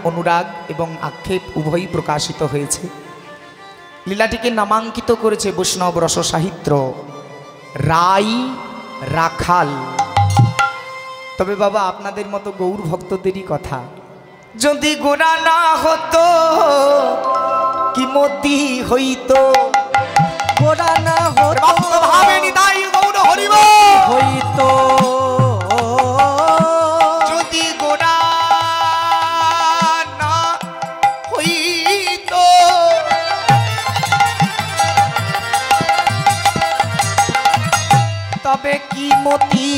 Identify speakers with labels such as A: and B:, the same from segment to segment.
A: অনুরাগ এবং আক্ষেপ উভয়ই প্রকাশিত হয়েছে। লীলাটিকে নামাঙ্কিত করেছে বৈষ্ণব রস সাহিত্য রাই রাখাল। তবে বাবা আপনাদের মতো গৌর ভক্তদেরই কথা, যদি গোরা না হতো কি মতি হইতো,
B: গোরা না হতো
A: ভাবে নিতাই গৌর হরিব
B: হইতো,
A: যদি গোরা না হইতো তবে কি মতি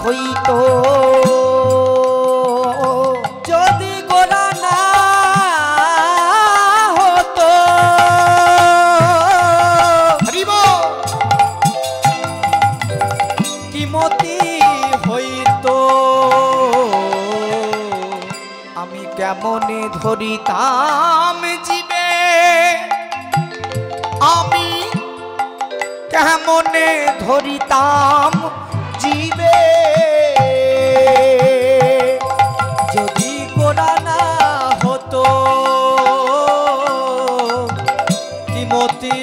A: হইতো,
B: যদি গোরা না হতো কি মতি হইতো,
A: আমি কেমনে ধরিতাম জীবে, আমি কেমনে ধরিতাম জীবে,
B: যদি গোরা না হতো কি মতি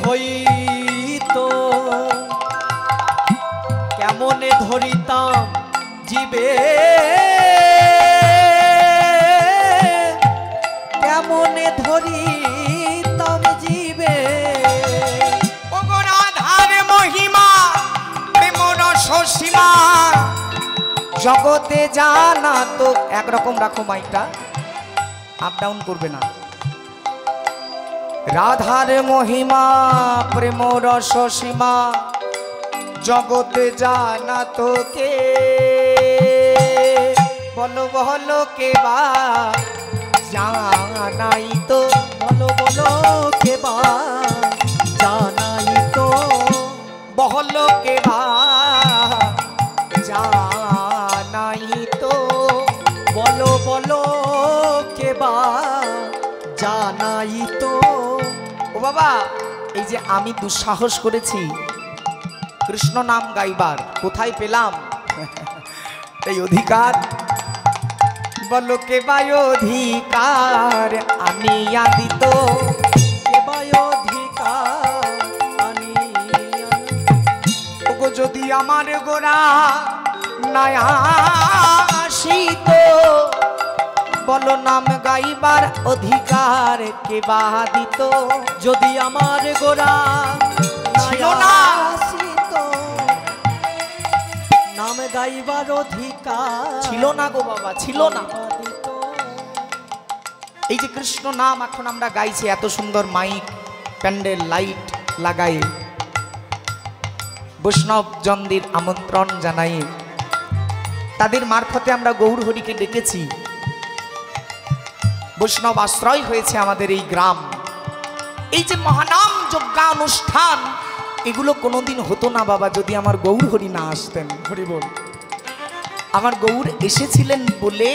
B: হইতো, কেমনে ধরিতাম জীবে, কেমনে ধরিতাম জীবে,
A: রাধার মহিমা প্রেম রস সীমা জগতে জানা তো। একরকম রাখো মাইকটা, আপ ডাউন করবে না। রাধার মহিমা প্রেম রস সীমা জগতে জানা তো কে, বলো বলো কে বা জানাই তো,
B: বলো বলো কে বা জানাই তো,
A: বলো কে বা জানাই তো,
B: বলো বলো কে বা জানাই তো।
A: ও বাবা, এই যে আমি দুঃসাহস করেছি কৃষ্ণ নাম গাইবার, কোথায় পেলাম এই অধিকার? বলো কে বাই অধিকার আনিয়া দিত,
B: কে বা অধিকার আনিয়া,
A: ওগো যদি আমার গোরা নাই আসিত, বলো নাম গাইবার অধিকার কে বা দিত,
B: যদি আমার গোরা
A: ছিল না,
B: আসিত, নাম গাইবার অধিকার
A: ছিল না গো বাবা, ছিল না।
B: দিত।
A: এই যে কৃষ্ণ নাম এখন আমরা গাইছি, এত সুন্দর মাইক প্যান্ডেল লাইট লাগাই বৈষ্ণব জনদের আমন্ত্রণ জানাই, তাদের মারফতে আমরা গৌর হরিকে ডেকেছি। বৈষ্ণব আশ্রয় হয়েছে আমাদের এই গ্রাম। এই যে মহানাম যজ্ঞানুষ্ঠান এগুলো কোনোদিন হতো না বাবা যদি আমার গৌর হরি না আসতেন। হরি বল। আমার গৌর এসেছিলেন বলে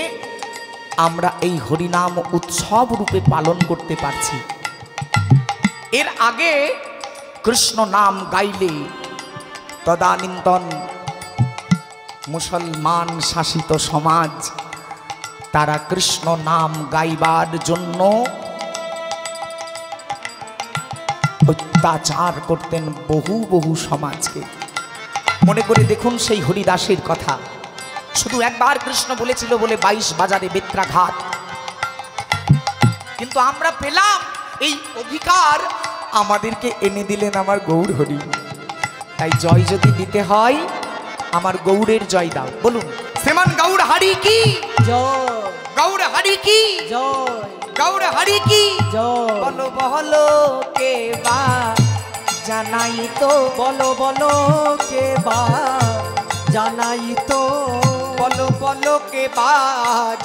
A: আমরা এই হরিনাম উৎসব রূপে পালন করতে পারছি। এর আগে কৃষ্ণ নাম গাইলে তদানীন্তন মুসলমান শাসিত সমাজ তারা কৃষ্ণ নাম গাইবার জন্য অত্যাচার করতেন বহু বহু সমাজকে। মনে করে দেখুন সেই হরিদাসের কথা, শুধু একবার কৃষ্ণ বলেছিল বলে 22 বাজারে বেত্রাঘাত। কিন্তু আমরা পেলাম এই অধিকার, আমাদেরকে এনে দিলেন আমার গৌর হরি। তাই জয় যদি দিতে হয় আমার গৌরের জয় দাও, বলুন শ্রীমান গৌর হরি কি
B: জয়,
A: গৌর হরি কি
B: জয়,
A: গৌর হরি কি
B: জয়।
A: বলো বলো কে বা জানাই তো,
B: বলো বলো কে বা জানাই তো,
A: বলো বলো কে বা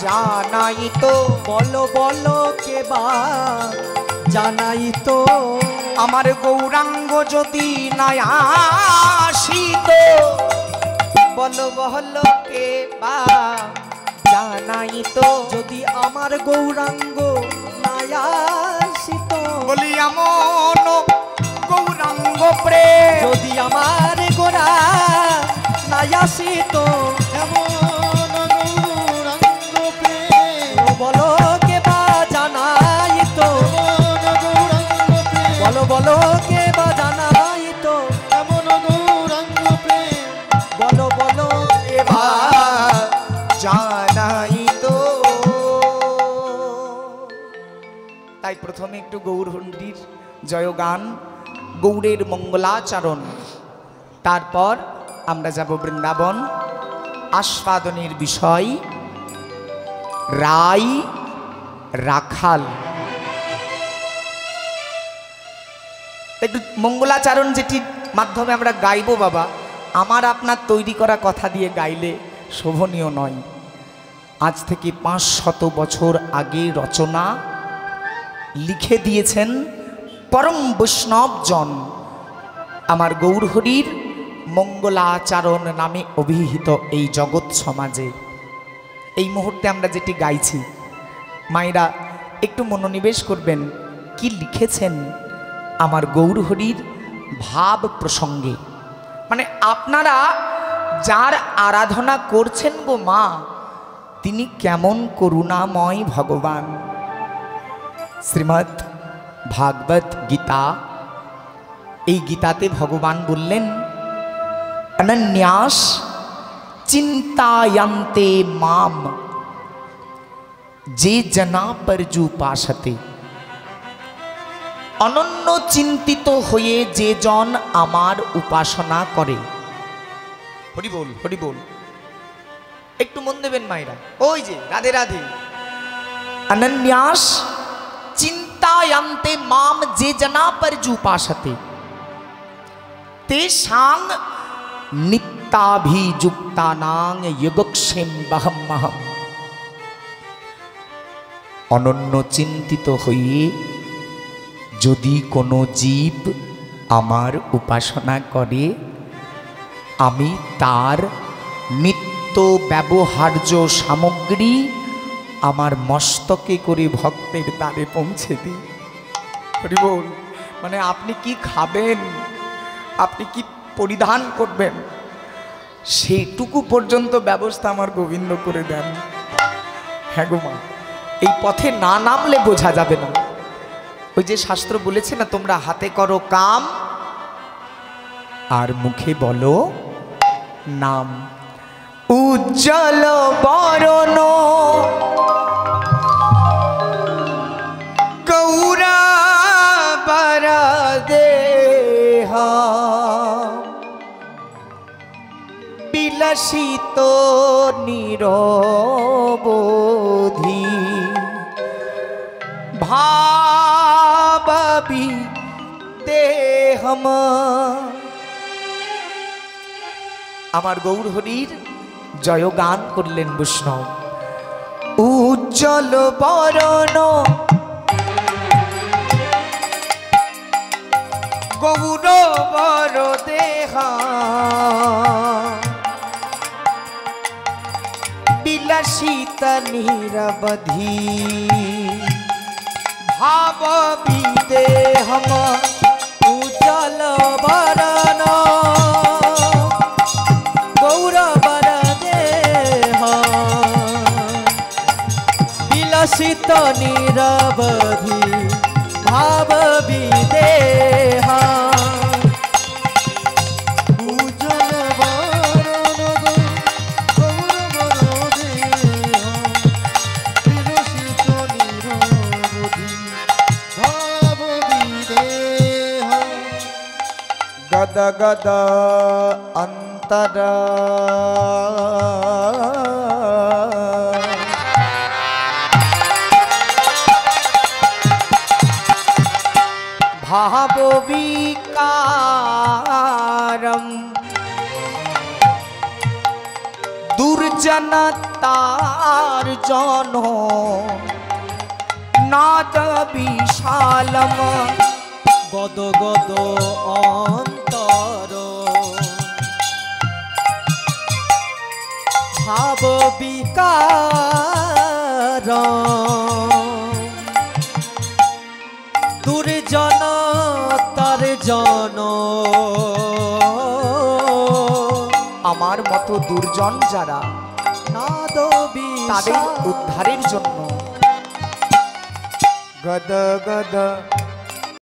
A: জানাই তো,
B: বলো বলো কে বা জানাই তো।
A: আমার গৌরাঙ্গ যদি না আসিত, বলো বলো কে বা জানাই তো,
B: যদি আমার গৌরাঙ্গ না আসিত,
A: বলি এমন গৌরাঙ্গ প্রেম,
B: যদি আমার গোরা না আসিত, এমন গৌরাঙ্গ প্রেম, বলো কে বা জানাই তো, বলো বলো কে বা জানাই তো,
C: এমন গৌরাঙ্গ প্রেম
B: বলো বলো কে বা
A: জানাই তো। তাই প্রথমে একটু গৌরহরির জয়গান, গৌরের মঙ্গলাচরণ, তারপর আমরা যাব বৃন্দাবন। আস্বাদনের বিষয় রাই রাখাল। একটু মঙ্গলাচরণ যেটির মাধ্যমে আমরা গাইবো বাবা, আমার আপনার তৈরি করা কথা দিয়ে গাইলে শোভনীয় নয়। আজ থেকে 500 বছর আগে রচনা লিখে দিয়েছেন পরম বৈষ্ণবজন আমার গৌরহরির মঙ্গলাচরণ নামে অভিহিত এই জগৎ সমাজে। এই মুহূর্তে আমরা যেটি গাইছি, মায়েরা একটু মনোনিবেশ করবেন কি লিখেছেন আমার গৌরহরির ভাব প্রসঙ্গে। মানে আপনারা যার আরাধনা করছেন গো মা, তিনি কেমন করুণাময় ভগবান। শ্রীমদ্ ভাগবত গীতা, এই গীতাতে ভগবান বললেন অনন্যাস চিন্তায়ন্তে মাম যে জনা পর্যুপাসতে। অনন্য চিন্তিত হয়ে যে জন আমার উপাসনা করে। হরি বল হরি বল। একটু মন দেবেন মায়েরা, ওই যে রাধে রাধে। অনন্যাস চিন্তায়ন্তে মাম যে জনা পর্যুপাসতে তেষাং নিত্যাভিযুক্তানাং যোগক্ষেমহম। অনন্য চিন্তিত হয়ে যদি কোনো জীব আমার উপাসনা করে, আমি তার নিত্য ব্যবহার্য সামগ্রী আমার মস্তকে করে ভক্তের দ্বারে পৌঁছে দিই। হরি বল। মানে আপনি কি খাবেন, আপনি কি পরিধান করবেন, সেটুকু পর্যন্ত ব্যবস্থা আমার গোবিন্দ করে দেন। হ্যাঁ গো মা, এই পথে না নামলে বোঝা যাবে না। ওই যে শাস্ত্র বলেছে না, তোমরা হাতে করো কাম আর মুখে বলো নাম। উজ্জ্বল বরণ গৌরাবর দেহ বিলাসিত নিরবধি ভাবি দেহম। আমার গৌরহরির জয়গান করলেন বৈষ্ণব। উজ্জ্বল বরণ গৌরবর দেহ বিলাসিত নিরবধি ভাব বিদেহম।
B: উজ্জ্বল বরণ গৌরবর দেহ বিলাসিত নিরবধি ভাব বিদেহ।
C: উজ্জ্বল বরণ গৌরবর দেহ বিলসিত নিরবধি ভাব বিদেহ।
A: গদ গদ অন্তর ভাব বিকারম দুর্জন তার জন নাদ বিশালম।
B: গদ গদ অন্তর ভাব বিকার দুর্জন তার জন।
A: আমার মতো দুর্জন যারা,
B: নাদ
A: তাদের উদ্ধারের জন্য গদ গদ